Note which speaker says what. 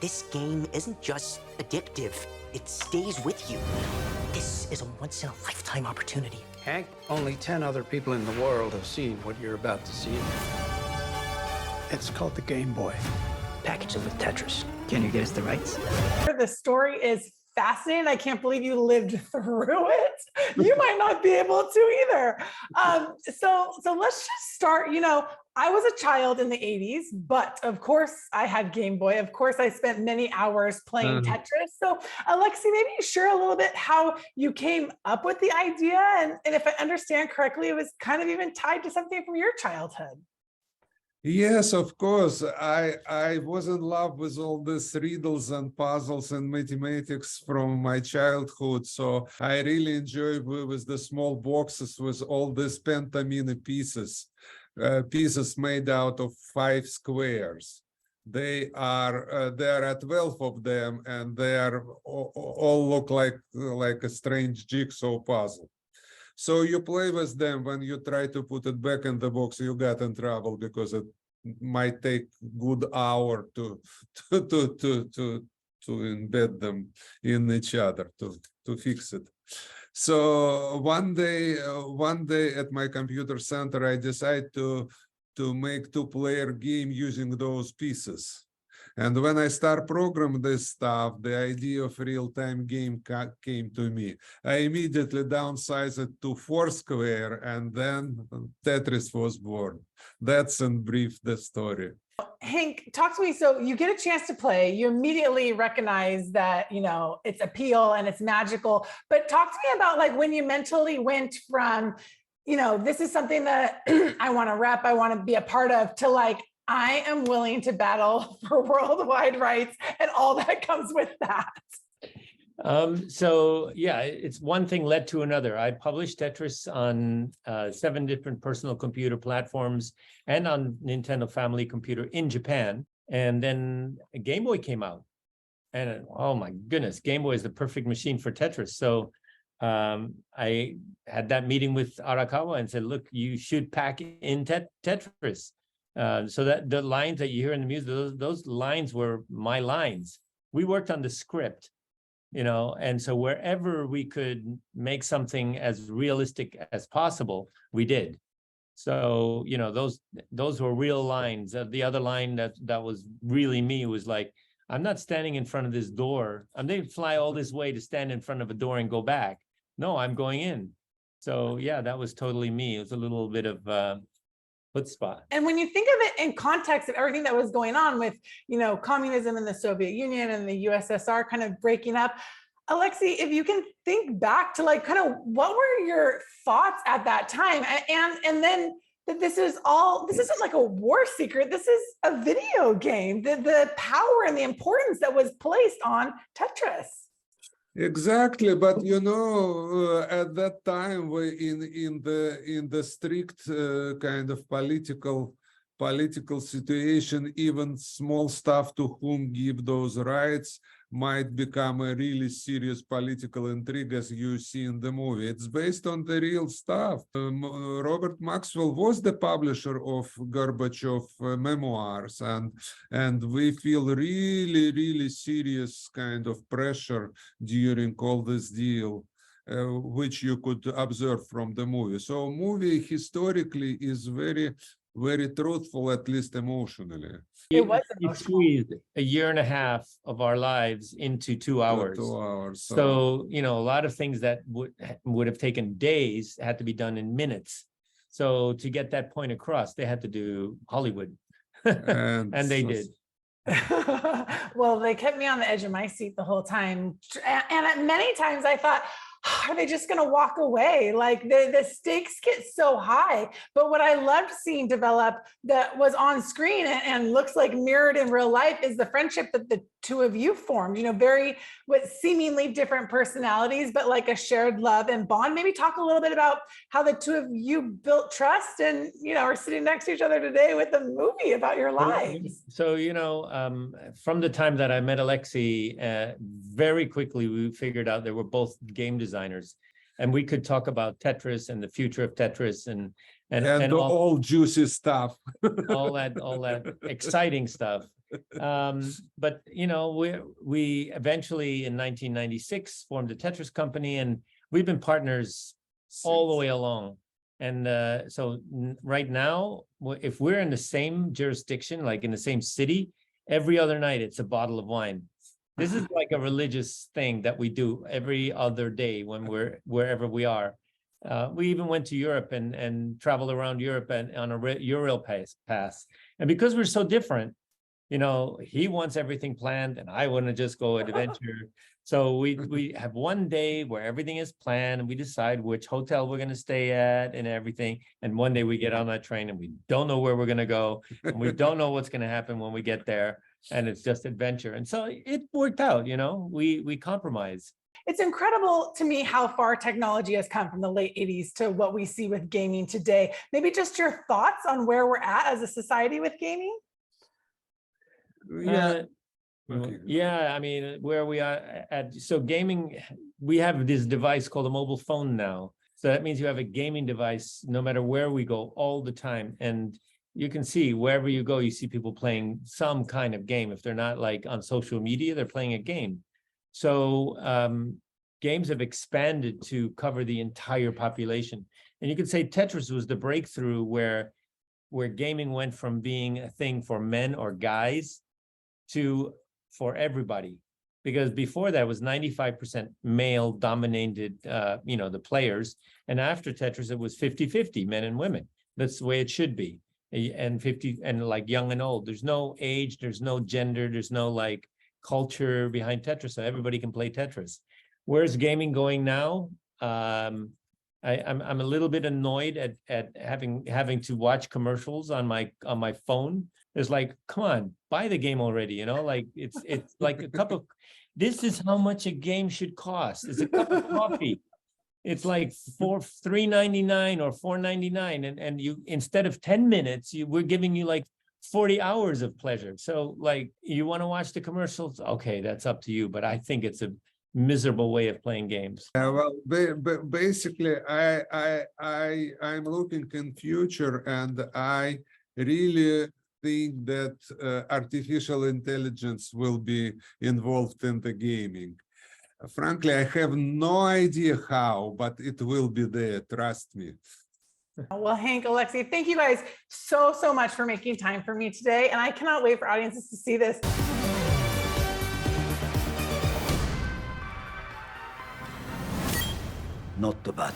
Speaker 1: This game isn't just addictive, it stays with you. This is a once-in-a-lifetime opportunity.
Speaker 2: Hank, only 10 other people in the world have seen what you're about to see. It's called the Game Boy.
Speaker 1: Package it with Tetris. Can you get us the rights?
Speaker 3: The story is fascinating. I can't believe you lived through it. You might not be able to either. So let's just start. You know, I was a child in the 80s, but of course I had Game Boy. Of course I spent many hours playing Tetris. So Alexey, maybe you share a little bit how you came up with the idea. And if I understand correctly, it was kind of even tied to something from your childhood.
Speaker 4: Yes, of course. I was in love with all these riddles and puzzles and mathematics from my childhood. So I really enjoy with the small boxes with all these pentamina pieces, pieces made out of 5 squares. There are 12 of them, and they are all look like a strange jigsaw puzzle. So you play with them. When you try to put it back in the box, you get in trouble because it might take good hour to embed them in each other to fix it. So one day at my computer center, I decided to make 2-player game using those pieces. And when I start programming this stuff, the idea of real-time game came to me. I immediately downsized it to 4 square, and then Tetris was born. That's in brief the story.
Speaker 3: Henk, talk to me. So you get a chance to play, you immediately recognize that, you know, it's appeal and it's magical, but talk to me about like when you mentally went from, you know, this is something that I want to rep, I want to be a part of, to like, I am willing to battle for worldwide rights and all that comes with that.
Speaker 5: So yeah, it's one thing led to another. I published Tetris on 7 different personal computer platforms and on Nintendo Family Computer in Japan. And then Game Boy came out. And oh my goodness, Game Boy is the perfect machine for Tetris. So I had that meeting with Arakawa and said, look, you should pack in Tetris. So that the lines that you hear in the music, those lines were my lines. We worked on the script, you know, and so wherever we could make something as realistic as possible, we did. So, you know, those were real lines. The other line that was really me was like, I'm not standing in front of this door. I'm going to fly all this way to stand in front of a door and go back. No, I'm going in. So yeah, that was totally me. It was a little bit of spot.
Speaker 3: And when you think of it in context of everything that was going on with, you know, communism in the Soviet Union and the USSR kind of breaking up, Alexey, if you can think back to like kind of what were your thoughts at that time, and then that this isn't like a war secret, this is a video game, the power and the importance that was placed on Tetris.
Speaker 4: Exactly, but you know, at that time, we in the strict kind of political situation, even small stuff to whom give those rights might become a really serious political intrigue, as you see in the movie. It's based on the real stuff. Robert Maxwell was the publisher of Gorbachev memoirs, and we feel really serious kind of pressure during all this deal, which you could observe from the movie. So movie historically is very truthful, at least emotionally.
Speaker 3: It was
Speaker 5: You squeezed a year and a half of our lives into 2 hours.
Speaker 4: 2 hours.
Speaker 5: So, you know, a lot of things that would have taken days had to be done in minutes. So to get that point across, they had to do Hollywood. And they did.
Speaker 3: Well, they kept me on the edge of my seat the whole time. And at many times I thought, are they just going to walk away? Like the stakes get so high. But what I loved seeing develop that was on screen and looks like mirrored in real life is the friendship that the two of you formed, you know, with seemingly different personalities, but like a shared love and bond. Maybe talk a little bit about how the two of you built trust and, you know, are sitting next to each other today with a movie about your lives.
Speaker 5: So, you know, from the time that I met Alexey, very quickly we figured out they were both game designers, and we could talk about Tetris and the future of Tetris and
Speaker 4: all juicy stuff.
Speaker 5: all that exciting stuff. But you know, we eventually in 1996 formed a Tetris company, and we've been partners all the way along. And right now, if we're in the same jurisdiction, like in the same city, every other night it's a bottle of wine. This is like a religious thing that we do every other day when we're wherever we are. We even went to Europe and traveled around Europe and on a Euro pass. And because we're so different, you know, he wants everything planned and I want to just go adventure. So we have one day where everything is planned and we decide which hotel we're going to stay at and everything. And one day we get on that train and we don't know where we're going to go. And we don't know what's going to happen when we get there. And it's just adventure. And so it worked out, you know, we compromise.
Speaker 3: It's incredible to me how far technology has come from the late 80s to what we see with gaming today. Maybe just your thoughts on where we're at as a society with gaming?
Speaker 4: Yeah.
Speaker 5: Yeah, I mean, where we are at, so gaming, we have this device called a mobile phone now. So that means you have a gaming device no matter where we go all the time. And you can see wherever you go, you see people playing some kind of game. If they're not like on social media, they're playing a game. So games have expanded to cover the entire population. And you could say Tetris was the breakthrough where gaming went from being a thing for men or guys to for everybody, because before that was 95% male dominated, you know, the players. And after Tetris, it was 50-50 men and women. That's the way it should be. And 50 and like young and old. There's no age, there's no gender, there's no like culture behind Tetris. So everybody can play Tetris. Where's gaming going now? I'm a little bit annoyed at having to watch commercials on my phone. It's like, come on, buy the game already, you know, like it's like a cup of, this is how much a game should cost. It's a cup of coffee. It's like $3.99 or $4.99. And you, instead of 10 minutes, we're giving you like 40 hours of pleasure. So like, you want to watch the commercials? Okay, that's up to you. But I think it's a miserable way of playing games.
Speaker 4: Well, basically, I'm looking in future, and I really think that artificial intelligence will be involved in the gaming. Frankly, I have no idea how, but it will be there, trust me.
Speaker 3: Well, Henk, Alexey, thank you guys so much for making time for me today. And I cannot wait for audiences to see this.
Speaker 6: Not the bad.